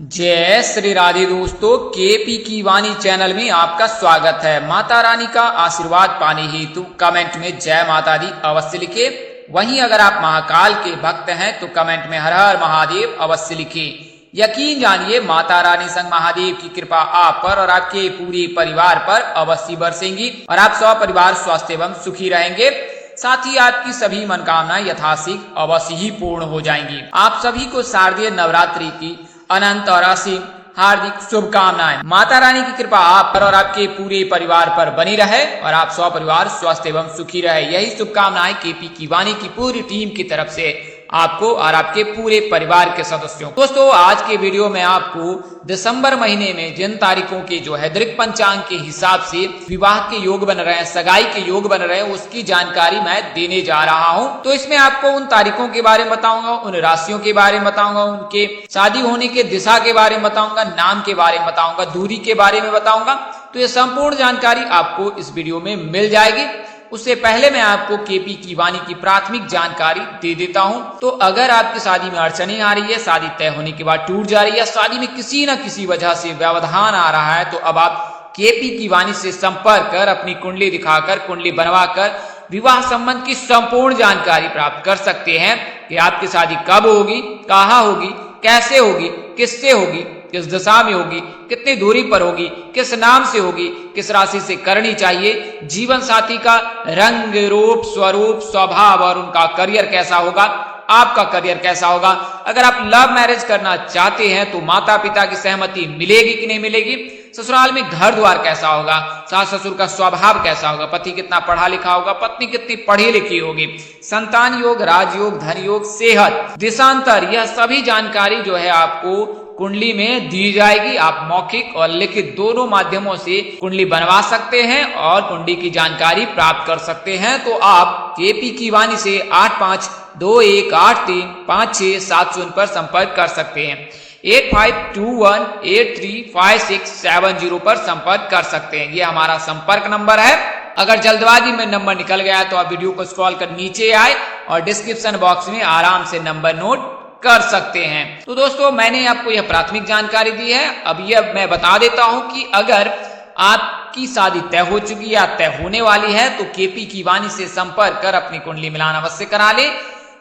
जय श्री राधे दोस्तों, केपी की वाणी चैनल में आपका स्वागत है। माता रानी का आशीर्वाद पाने हेतु कमेंट में जय माता दी अवश्य लिखे। वहीं अगर आप महाकाल के भक्त हैं तो कमेंट में हर हर महादेव अवश्य लिखे। यकीन जानिए माता रानी संग महादेव की कृपा आप पर और आपके पूरे परिवार पर अवश्य बरसेंगी और आप सपरिवार स्वस्थ एवं सुखी रहेंगे। साथ ही आपकी सभी मनोकामनाएं यथाशीघ्र अवश्य ही पूर्ण हो जाएंगी। आप सभी को शारदीय नवरात्रि की अनंत और असीम हार्दिक शुभकामनाएं। माता रानी की कृपा आप पर और आपके पूरे परिवार पर बनी रहे और आप सपरिवार स्वस्थ एवं सुखी रहे। यही शुभकामनाएं केपी की वाणी की पूरी टीम की तरफ से आपको और आपके पूरे परिवार के सदस्यों। दोस्तों, आज के वीडियो में आपको दिसंबर महीने में जिन तारीखों के जो है दृक पंचांग के हिसाब से विवाह के योग बन रहे हैं, सगाई के योग बन रहे हैं, उसकी जानकारी मैं देने जा रहा हूं। तो इसमें आपको उन तारीखों के बारे में बताऊंगा, उन राशियों के बारे में बताऊंगा, उनके शादी होने के दिशा के बारे में बताऊंगा, नाम के बारे में बताऊंगा, दूरी के बारे में बताऊंगा। तो ये संपूर्ण जानकारी आपको इस वीडियो में मिल जाएगी। उससे पहले मैं आपको केपी की वाणी की प्राथमिक जानकारी दे देता हूं। तो अगर आपकी शादी में अड़चने आ रही है, शादी तय होने के बाद टूट जा रही है, शादी में किसी न किसी वजह से व्यवधान आ रहा है, तो अब आप केपी की वाणी से संपर्क कर अपनी कुंडली दिखाकर, कुंडली बनवाकर विवाह संबंध की संपूर्ण जानकारी प्राप्त कर सकते हैं कि आपकी शादी कब होगी, कहाँ होगी, कैसे होगी, किससे होगी, किस दिशा में होगी, कितनी दूरी पर होगी, किस नाम से होगी, किस राशि से करनी चाहिए, जीवन साथी का रंग रूप स्वरूप स्वभाव और उनका करियर कैसा होगा, आपका करियर कैसा होगा। अगर आप लव मैरिज करना चाहते हैं तो माता पिता की सहमति मिलेगी कि नहीं मिलेगी, ससुराल में घर द्वार कैसा होगा, सास ससुर का स्वभाव कैसा होगा, पति कितना पढ़ा लिखा होगा, पत्नी कितनी पढ़ी लिखी होगी, संतान योग, राजयोग, धन योग, सेहत, देशांतर, यह सभी जानकारी जो है आपको कुंडली में दी जाएगी। आप मौखिक और लिखित दोनों माध्यमों से कुंडली बनवा सकते हैं और कुंडली की जानकारी प्राप्त कर सकते हैं। तो आप केपी की वाणी से 8521835670 पर संपर्क कर सकते हैं। 8521835670 पर संपर्क कर सकते हैं। ये हमारा संपर्क नंबर है। अगर जल्दबाजी में नंबर निकल गया तो आप वीडियो को स्क्रॉल कर नीचे आए और डिस्क्रिप्शन बॉक्स में आराम से नंबर नोट कर सकते हैं। तो दोस्तों, मैंने आपको यह प्राथमिक जानकारी दी है। अब यह मैं बता देता हूं कि अगर आपकी शादी तय हो चुकी या तय होने वाली है तो केपी की वाणी से संपर्क कर अपनी कुंडली मिलान अवश्य करा लें,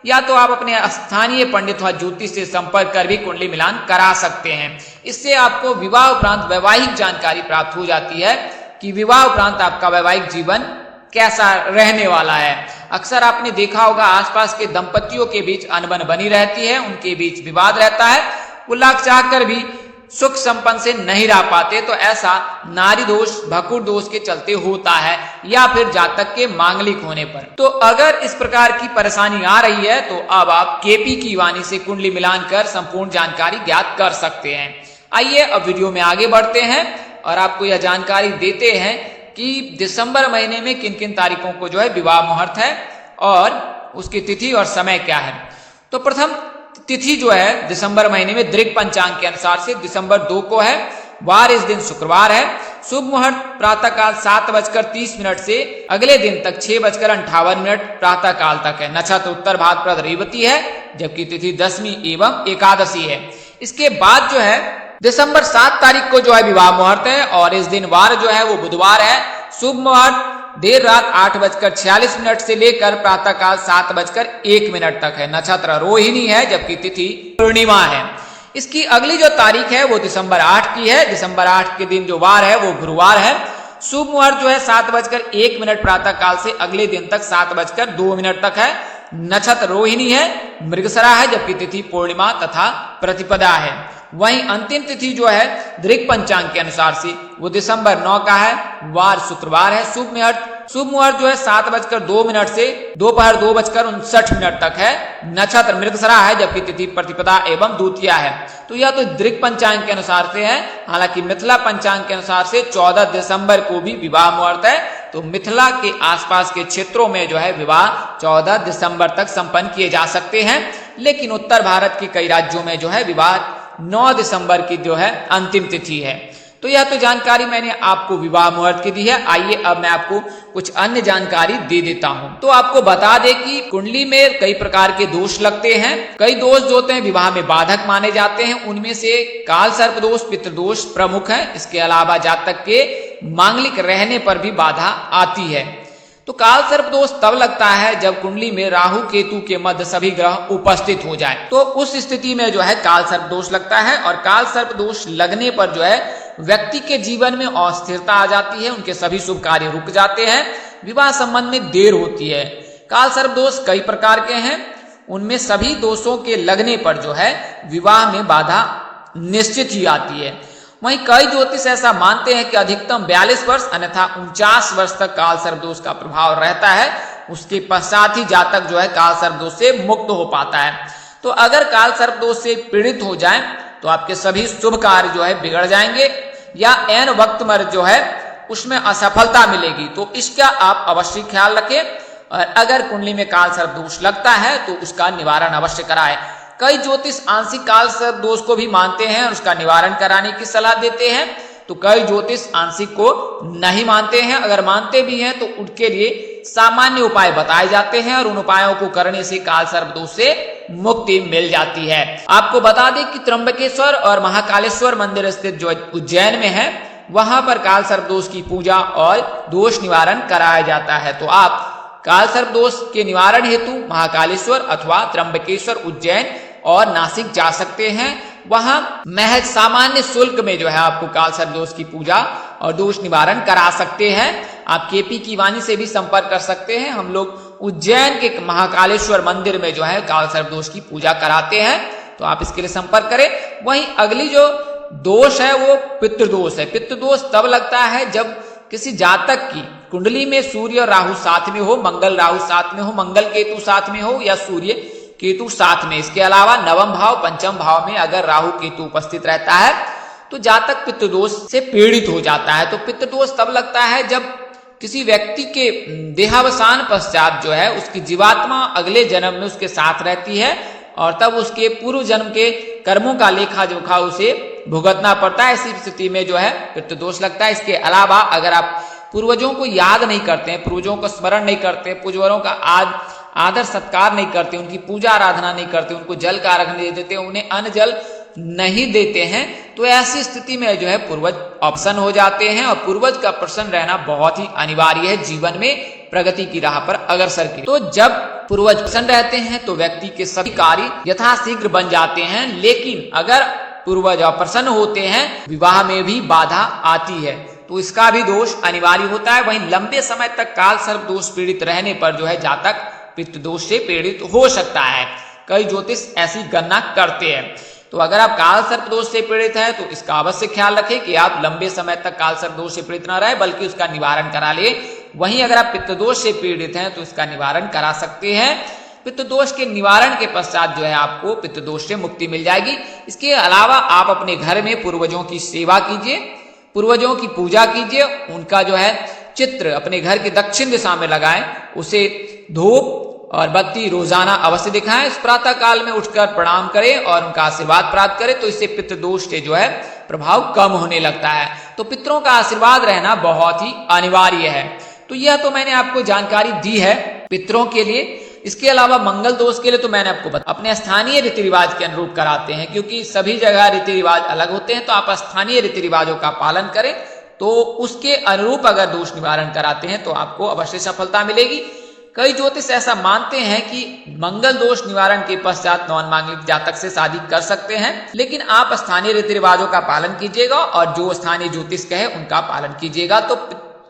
या तो आप अपने स्थानीय पंडित व ज्योतिष से संपर्क कर भी कुंडली मिलान करा सकते हैं। इससे आपको विवाह उपरांत वैवाहिक जानकारी प्राप्त हो जाती है कि विवाह उपरांत आपका वैवाहिक जीवन कैसा रहने वाला है। अक्सर आपने देखा होगा आसपास के दंपतियों के बीच अनबन बनी रहती है, उनके बीच विवाद रहता है, वो लाख चाहकर भी सुख संपन्न से नहीं रह पाते। तो ऐसा नारी दोष, भकुर दोष के चलते होता है या फिर जातक के मांगलिक होने पर। तो अगर इस प्रकार की परेशानी आ रही है तो अब आप केपी की वाणी से कुंडली मिलान कर संपूर्ण जानकारी ज्ञात कर सकते हैं। आइए अब वीडियो में आगे बढ़ते हैं और आपको यह जानकारी देते हैं कि दिसंबर महीने में किन किन तारीखों को जो है विवाह मुहूर्त है और उसकी तिथि और समय क्या है। तो प्रथम तिथि जो है दिसंबर महीने में दृक पंचांग के अनुसार से दिसंबर 2 को है। वार इस दिन शुक्रवार है। शुभ मुहूर्त प्रातः काल 7:30 से अगले दिन तक 6:58 प्रातः काल तक है। नक्षत्र उत्तर भाद्रपद रेवती है, जबकि तिथि दशमी एवं एकादशी है। इसके बाद जो है दिसंबर 7 तारीख को जो है विवाह मुहूर्त है और इस दिन वार जो है वो बुधवार है। शुभ मुहूर्त देर रात 8:46 से लेकर प्रातः काल 7:01 तक है। नक्षत्र रोहिणी है, जबकि तिथि पूर्णिमा है। इसकी अगली जो तारीख है वो दिसंबर 8 की है। दिसंबर 8 के दिन जो वार है वो गुरुवार है। शुभ मुहूर्त जो है 7:01 प्रातः काल से अगले दिन तक 7:02 तक है। नक्षत्र रोहिणी है, मृगशरा है, जबकि तिथि पूर्णिमा तथा प्रतिपदा है। वहीं अंतिम तिथि जो है दृक पंचांग के अनुसार से वो दिसंबर 9 का है। वार शुक्रवार है। शुभ मुहूर्त जो है 7:02 से दोपहर 2:59 तक है। नक्षत्र मृगशरा है, जबकि तिथि प्रतिपदा एवं द्वितीया है। तो यह तो दृक पंचांग के अनुसार से है। हालांकि मिथिला पंचांग के अनुसार से 14 दिसंबर को भी विवाह मुहूर्त है। तो मिथिला के आसपास के क्षेत्रों में जो है विवाह 14 दिसंबर तक संपन्न किए जा सकते हैं, लेकिन उत्तर भारत के कई राज्यों में जो है विवाह 9 दिसंबर की जो है अंतिम तिथि है। तो यह तो जानकारी मैंने आपको विवाह मुहूर्त की दी है। आइए अब मैं आपको कुछ अन्य जानकारी दे देता हूं। तो आपको बता दें कि कुंडली में कई प्रकार के दोष लगते हैं। कई दोष जो होते हैं विवाह में बाधक माने जाते हैं। उनमें से काल सर्प दोष, पितृदोष प्रमुख है। इसके अलावा जातक के मांगलिक रहने पर भी बाधा आती है। तो काल सर्प दोष तब लगता है जब कुंडली में राहु केतु के मध्य सभी ग्रह उपस्थित हो जाए, तो उस स्थिति में जो है काल सर्प दोष लगता है। और काल सर्प दोष लगने पर जो है व्यक्ति के जीवन में अस्थिरता आ जाती है, उनके सभी शुभ कार्य रुक जाते हैं, विवाह संबंध में देर होती है। काल सर्प दोष कई प्रकार के हैं। उनमें सभी दोषों के लगने पर जो है विवाह में बाधा निश्चित ही आती है। वहीं कई ज्योतिष ऐसा मानते हैं कि अधिकतम 42 वर्ष अन्यथा 49 वर्ष तक काल सर्प दोष का प्रभाव रहता है। उसके पश्चात ही जातक जो है काल सर्प दोष से मुक्त हो पाता है। तो अगर काल सर्प दोष से पीड़ित हो जाए तो आपके सभी शुभ कार्य जो है बिगड़ जाएंगे या ऐन वक्त पर जो है उसमें असफलता मिलेगी। तो इसका आप अवश्य ख्याल रखें। और अगर कुंडली में काल सर्प दोष लगता है तो उसका निवारण अवश्य कराएं। कई ज्योतिष आंशिक काल सर्प दोष को भी मानते हैं और उसका निवारण कराने की सलाह देते हैं। तो कई ज्योतिष आंशिक को नहीं मानते हैं। अगर मानते भी हैं तो उनके लिए सामान्य उपाय बताए जाते हैं और उन उपायों को करने से काल सर्प दोष से मुक्ति मिल जाती है। आपको बता दें कि त्र्यंबकेश्वर और महाकालेश्वर मंदिर स्थित जो उज्जैन में है, वहां पर काल सर्प दोष की पूजा और दोष निवारण कराया जाता है। तो आप काल सर्प दोष के निवारण हेतु महाकालेश्वर अथवा त्र्यंबकेश्वर, उज्जैन और नासिक जा सकते हैं। वहां महज सामान्य शुल्क में जो है आपको काल सर्प दोष की पूजा और दोष निवारण करा सकते हैं। आप केपी की वाणी से भी संपर्क कर सकते हैं। हम लोग उज्जैन के महाकालेश्वर मंदिर में जो है काल सर्प दोष की पूजा कराते हैं, तो आप इसके लिए संपर्क करें। वहीं अगली जो दोष है वो पितृदोष है। पितृदोष तब लगता है जब किसी जातक की कुंडली में सूर्य और राहु साथ में हो, मंगल राहु साथ में हो, मंगल केतु साथ में हो या सूर्य केतु साथ में। इसके अलावा नवम भाव, पंचम भाव में अगर राहु केतु उपस्थित रहता है तो जातक पितृदोष से पीड़ित हो जाता है। तो पितृदोष तब लगता है जब किसी व्यक्ति के देहावसान पश्चात जो है उसकी जीवात्मा अगले जन्म में उसके साथ रहती है और तब उसके पूर्व जन्म के कर्मों का लेखा जोखा उसे भुगतना पड़ता है। ऐसी स्थिति में जो है पितृदोष लगता है। इसके अलावा अगर आप पूर्वजों को याद नहीं करते हैं, पूर्वजों को स्मरण नहीं करते, पूर्वजों का आदर सत्कार नहीं करते, उनकी पूजा आराधना नहीं करते, उनको जल का अर्घ नहीं देते, उन्हें अन्न जल नहीं देते हैं, तो ऐसी स्थिति में जो है पूर्वज प्रसन्न हो जाते हैं। और पूर्वज का प्रसन्न रहना बहुत ही अनिवार्य है जीवन में प्रगति की राह पर अग्रसर की। तो जब पूर्वज प्रसन्न रहते हैं तो व्यक्ति के सभी कार्य यथाशीघ्र बन जाते हैं। लेकिन अगर पूर्वज अप्रसन्न होते हैं, विवाह में भी बाधा आती है, तो इसका भी दोष अनिवार्य होता है। वहीं लंबे समय तक काल सर्प दोष पीड़ित रहने पर जो है जातक पितृदोष से पीड़ित हो सकता है। कई ज्योतिष ऐसी गणना करते हैं। तो अगर आप काल सर्प दोष से पीड़ित हैं तो इसका अवश्य ख्याल रखें कि आप लंबे समय तक काल सर्प दोष से पीड़ित न रहे, बल्कि उसका निवारण करा ले। वहीं अगर आप पितृदोष से पीड़ित हैं तो इसका निवारण करा सकते हैं। पितृदोष के निवारण के पश्चात जो है आपको पितृदोष से मुक्ति मिल जाएगी। इसके अलावा आप अपने घर में पूर्वजों की सेवा कीजिए, पूर्वजों की पूजा कीजिए, उनका जो है चित्र अपने घर की दक्षिण दिशा में लगाएं, उसे धूप और बत्ती रोजाना अवश्य दिखाएं। इस प्रातः काल में उठकर प्रणाम करें और उनका आशीर्वाद प्राप्त करें, तो इससे पितृदोष से जो है प्रभाव कम होने लगता है। तो पितरों का आशीर्वाद रहना बहुत ही अनिवार्य है। तो यह तो मैंने आपको जानकारी दी है पितरों के लिए। इसके अलावा मंगल दोष के लिए तो मैंने आपको अपने स्थानीय रीति रिवाज के अनुरूप कराते हैं, क्योंकि सभी जगह रीति रिवाज अलग होते हैं। तो आप स्थानीय रीति रिवाजों का पालन करें, तो उसके अनुरूप अगर दोष निवारण कराते हैं तो आपको अवश्य सफलता मिलेगी। कई ज्योतिष ऐसा मानते हैं कि मंगल दोष निवारण के पश्चात नॉन मांगलिक जातक से शादी कर सकते हैं, लेकिन आप स्थानीय रीति रिवाजों का पालन कीजिएगा और जो स्थानीय ज्योतिष कहे उनका पालन कीजिएगा। तो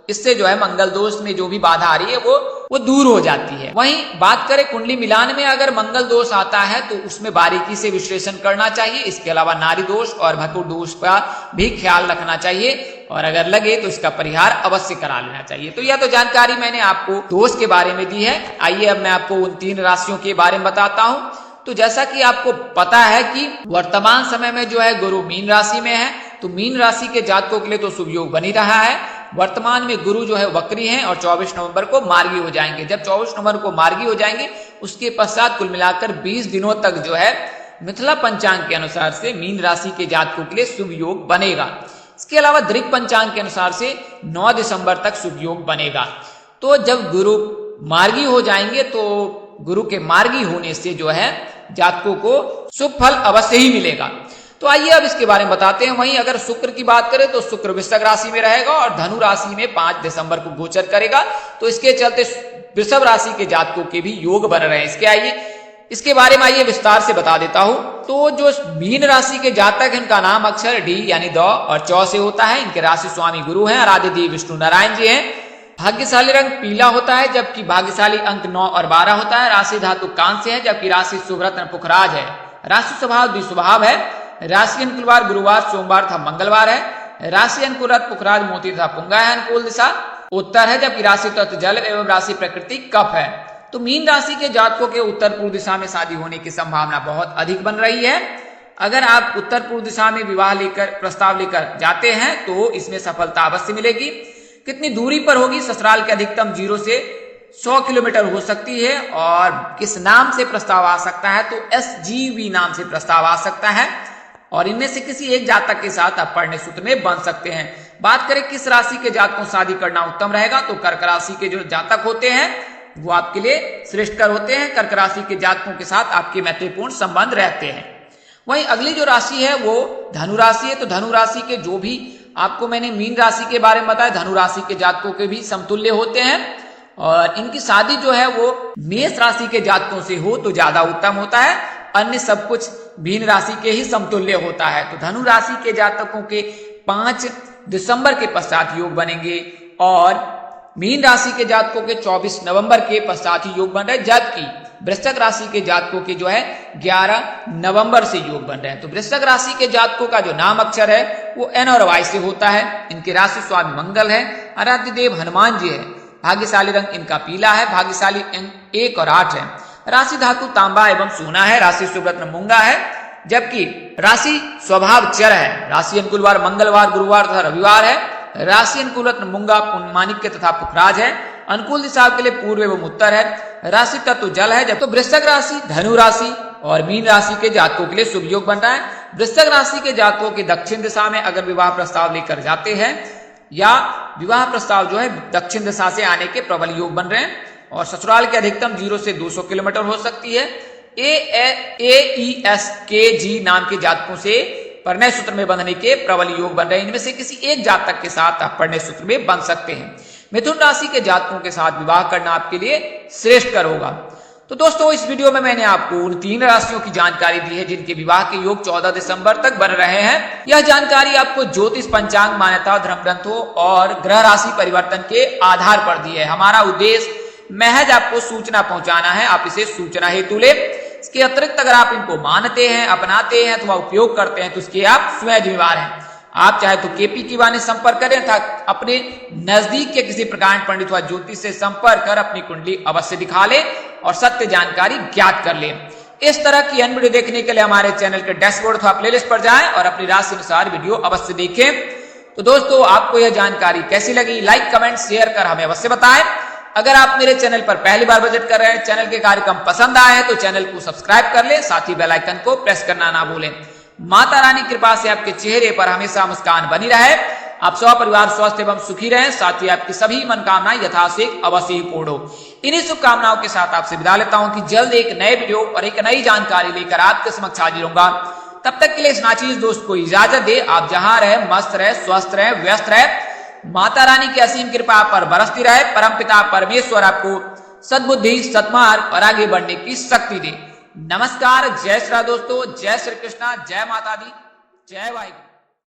इससे जो है मंगल दोष में जो भी बाधा आ रही है वो दूर हो जाती है। वहीं बात करें कुंडली मिलान में अगर मंगल दोष आता है तो उसमें बारीकी से विश्लेषण करना चाहिए। इसके अलावा नारी दोष और भकुर दोष का भी ख्याल रखना चाहिए और अगर लगे तो इसका परिहार अवश्य करा लेना चाहिए। तो यह तो जानकारी मैंने आपको दोष के बारे में दी है। आइए अब मैं आपको उन 3 राशियों के बारे में बताता हूँ। तो जैसा कि आपको पता है कि वर्तमान समय में जो है गुरु मीन राशि में है, तो मीन राशि के जातकों के लिए तो शुभ योग बनी रहा है। वर्तमान में गुरु जो है वक्री हैं और 24 नवंबर को मार्गी हो जाएंगे। जब 24 नवंबर को मार्गी हो जाएंगे उसके पश्चात कुल मिलाकर 20 दिनों तक जो है मिथिला पंचांग के अनुसार से मीन राशि के जातकों के लिए शुभ योग बनेगा। इसके अलावा दृक पंचांग के अनुसार से 9 दिसंबर तक शुभ योग बनेगा। तो जब गुरु मार्गी हो जाएंगे तो गुरु के मार्गी होने से जो है जातकों को शुभ फल अवश्य ही मिलेगा। तो आइए अब इसके बारे में बताते हैं। वहीं अगर शुक्र की बात करें तो शुक्र वृश्चिक राशि में रहेगा और धनु राशि में 5 दिसंबर को गोचर करेगा। तो इसके चलते वृषभ राशि के जातकों के भी योग बन रहे हैं। इसके बारे में आइए विस्तार से बता देता हूं। तो जो मीन राशि के जातक हैं इनका नाम अक्षर डी यानी द और चौ से होता है। इनके राशि स्वामी गुरु हैं, आराध्य देव विष्णु नारायण जी हैं। भाग्यशाली रंग पीला होता है, जबकि भाग्यशाली अंक 9 और 12 होता है। राशि धातु कांस्य है, जबकि राशि शुभ रत्न पुखराज है। राशि स्वभाव द्विस्वभाव है। राशि अनुकूल वार गुरुवार, सोमवार तथा मंगलवार है। राशि अनुकूल रत्न पुखराज मोती तथा पुंगा है। अनुकूल दिशा उत्तर है, जबकि राशि तत्व जल एवं राशि प्रकृति कफ है। तो मीन राशि के जातकों के उत्तर पूर्व दिशा में शादी होने की संभावना बहुत अधिक बन रही है। अगर आप उत्तर पूर्व दिशा में विवाह लेकर प्रस्ताव लेकर जाते हैं तो इसमें सफलता अवश्य मिलेगी। कितनी दूरी पर होगी? ससुराल के अधिकतम 0 से 100 किलोमीटर हो सकती है। और किस नाम से प्रस्ताव आ सकता है? तो SGV नाम से प्रस्ताव आ सकता है और इनमें से किसी एक जातक के साथ आप पढ़ने सूत्र में बन सकते हैं। बात करें किस राशि के जातकों शादी करना उत्तम रहेगा, तो कर्क राशि के जो जातक होते हैं वो आपके लिए श्रेष्ठकर होते हैं। कर्क राशि के जातकों के साथ आपके मैत्रीपूर्ण संबंध रहते हैं। वहीं अगली जो राशि है वो धनु राशि है। तो धनु राशि के जो भी आपको मैंने मीन राशि के बारे में बताया, धनु राशि के जातकों के भी समतुल्य होते हैं और इनकी शादी जो है वो मेष राशि के जातकों से हो तो ज्यादा उत्तम होता है। अन्य सब कुछ मीन राशि के ही समतुल्य होता है। तो धनु राशि के जातकों के 5 दिसंबर के पश्चात योग बनेंगे और मीन राशि के जातकों के 24 नवंबर के पश्चात ही योग बन रहे हैं, जबकि वृश्चिक राशि के जातकों के जो है 11 नवंबर से योग बन रहे हैं। तो वृश्चिक राशि के जातकों का जो नाम अक्षर है वो N और Y से होता है। इनके राशि स्वामी मंगल है, आराध्य देव हनुमान जी है। भाग्यशाली रंग इनका पीला है। भाग्यशाली अंक 1 और 8 है। राशि धातु तांबा एवं सोना है। राशि शुभ रत्न मूंगा है, जबकि राशि स्वभाव चर है। राशि अनुकूल वार मंगलवार, गुरुवार तथा रविवार है। राशि अनुकूल रत्न मूंगा, माणिक्य तथा पुखराज है। अनुकूल दिशा के लिए पूर्व एवं उत्तर है। राशि तत्व जल है। जब तो वृश्चिक राशि, धनु राशि और मीन राशि के जातकों के लिए शुभ योग बन रहा है। वृश्चिक राशि के जातकों के दक्षिण दिशा में अगर विवाह प्रस्ताव लेकर जाते हैं या विवाह प्रस्ताव जो है दक्षिण दिशा से आने के प्रबल योग बन रहे हैं और ससुराल के अधिकतम 0 से 200 किलोमीटर हो सकती है। AESKG नाम के जातकों से परिणय सूत्र में बंधने के प्रबल योग बन रहे हैं। इनमें से किसी एक जातक के साथ आप परिणय सूत्र में बंध सकते हैं। मिथुन राशि के जातकों के साथ विवाह करना आपके लिए श्रेष्ठकर होगा। तो दोस्तों इस वीडियो में मैंने आपको उन 3 राशियों की जानकारी दी है जिनके विवाह के योग 14 दिसंबर तक बन रहे हैं। यह जानकारी आपको ज्योतिष, पंचांग, मान्यता, धर्म ग्रंथों और ग्रह राशि परिवर्तन के आधार पर दी है। हमारा उद्देश्य महज आपको सूचना पहुंचाना है, आप इसे सूचना हेतु ले। इसके अतिरिक्त अगर आप इनको मानते हैं, अपनाते हैं अथवा उपयोग करते हैं तो इसके आप स्वयं जिम्मेवार हैं। आप चाहे तो KP कीवा ने संपर्क करें अथवा अपने नजदीक के किसी प्रकांड पंडित व ज्योतिष से संपर्क कर अपनी कुंडली अवश्य दिखा ले और सत्य जानकारी ज्ञात कर ले। इस तरह की अन्य वीडियो देखने के लिए हमारे चैनल के डैशबोर्ड अथवा प्लेलिस्ट पर जाएं और अपनी राशि अनुसार वीडियो अवश्य देखें। तो दोस्तों आपको यह जानकारी कैसी लगी? लाइक, कमेंट, शेयर कर हमें अवश्य बताएं। अगर आप मेरे चैनल पर पहली बार विजिट कर रहे हैं, चैनल के कार्यक्रम पसंद आए हैं तो चैनल को सब्सक्राइब कर ले, साथ ही बेल आइकन को प्रेस करना ना भूलें। माता रानी कृपा से आपके चेहरे पर हमेशा मुस्कान बनी रहे, आप सब परिवार स्वस्थ एवं सुखी रहें, साथ ही आपकी सभी मनोकामनाएं यथाशीघ्र अवश्य पूर्ण हो। इन्हीं शुभकामनाओं के साथ आपसे विदा लेता हूं कि जल्द एक नए वीडियो और एक नई जानकारी लेकर आपके समक्ष हाजिर होऊंगा। तब तक के लिए इस नाचीज दोस्त को इजाजत दे। आप जहां रहे मस्त रहे, स्वस्थ रहे, व्यस्त रहे। माता रानी की असीम कृपा आप पर बरसती रहे। परमपिता परमेश्वर आपको सद्बुद्धि, सद्मार्ग और आगे बढ़ने की शक्ति दे। नमस्कार, जय श्री राम दोस्तों, जय श्री कृष्णा, जय माता दी, जय वाहिगुरु।